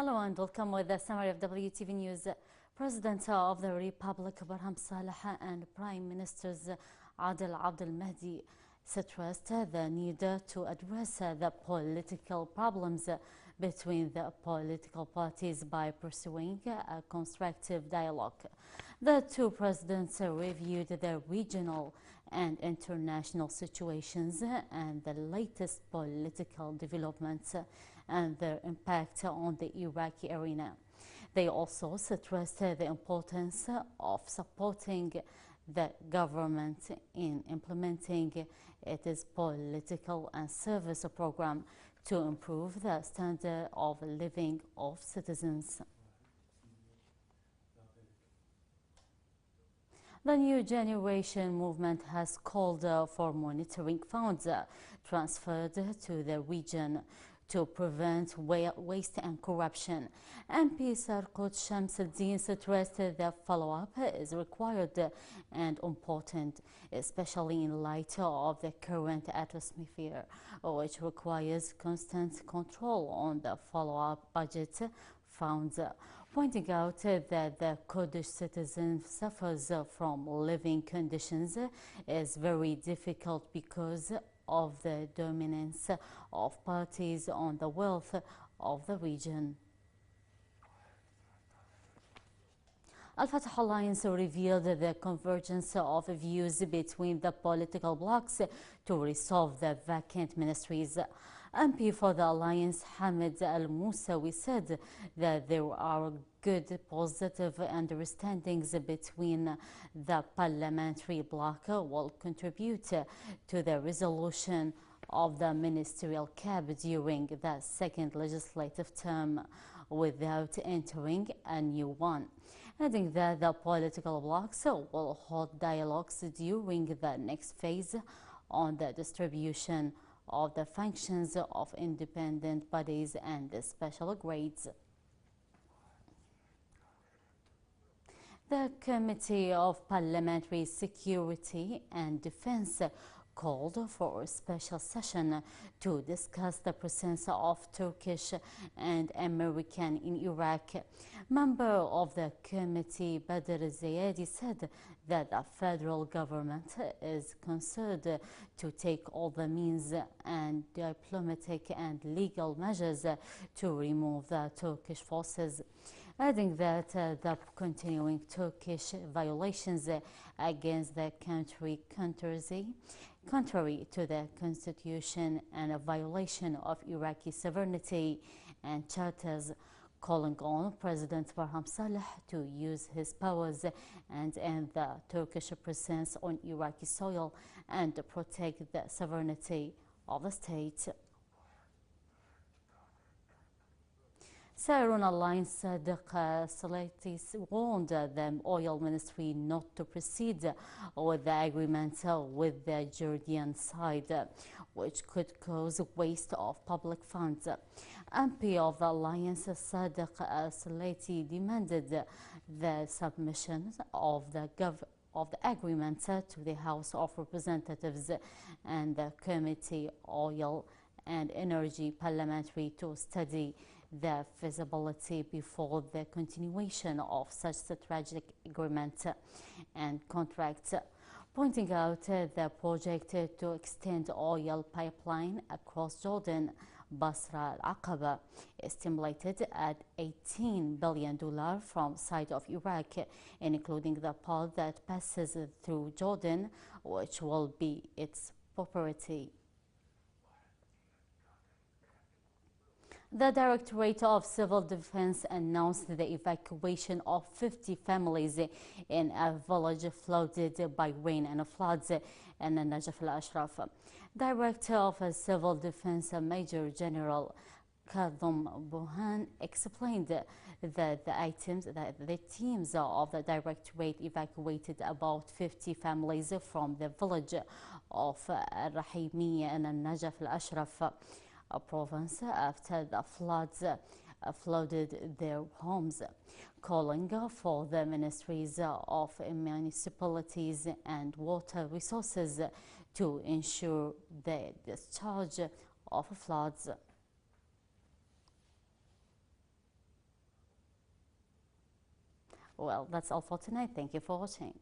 Hello and welcome with the summary of WTV News. President of the Republic Barham Saleh and Prime Ministers Adel Abdel Mahdi stressed the need to address the political problems between the political parties by pursuing a constructive dialogue. The two presidents reviewed the regional and international situations and the latest political developments and their impact on the Iraqi arena. They also stressed the importance of supporting the government in implementing its political and service program to improve the standard of living of citizens. The New Generation movement has called for monitoring funds transferred to the region to prevent waste and corruption. MP Sarkot Shamsuddin stressed that follow-up is required and important, especially in light of the current atmosphere, which requires constant control on the follow-up budget funds, pointing out that the Kurdish citizen suffers from living conditions is very difficult because of the dominance of parties on the wealth of the region. Al-Fatah Alliance revealed the convergence of views between the political blocs to resolve the vacant ministries. MP for the Alliance Hamid Al-Musawi said that there are good positive understandings between the parliamentary bloc will contribute to the resolution of the ministerial cap during the second legislative term without entering a new one, adding that the political blocs will hold dialogues during the next phase on the distribution of the functions of independent bodies and special grades. The Committee of Parliamentary Security and Defense called for a special session to discuss the presence of Turkish and American in Iraq. Member of the committee Badr Zayadi said that the federal government is concerned to take all the means and diplomatic and legal measures to remove the Turkish forces, adding that the continuing Turkish violations against the country contrary to the constitution and a violation of Iraqi sovereignty and charters, calling on President Barham Saleh to use his powers and end the Turkish presence on Iraqi soil and protect the sovereignty of the state. Saroon Alliance Sadiq Salati warned the oil ministry not to proceed with the agreement with the Jordan side, which could cause waste of public funds. MP of the Alliance Sadiq Salati demanded the submission of the agreement to the House of Representatives and the Committee Oil and Energy Parliamentary to study the feasibility before the continuation of such strategic agreement and contracts, pointing out the project to extend oil pipeline across Jordan, Basra al-Aqaba, estimated at $18 billion from side of Iraq, including the part that passes through Jordan, which will be its property. The Directorate of Civil Defense announced the evacuation of 50 families in a village flooded by rain and floods in Najaf al-Ashraf. Director of Civil Defense Major General Kadhum Buhan explained that the teams of the Directorate evacuated about 50 families from the village of Rahimiya in Najaf al-Ashraf province after the floods flooded their homes, calling for the ministries of municipalities and water resources to ensure the discharge of floods. Well, that's all for tonight. Thank you for watching.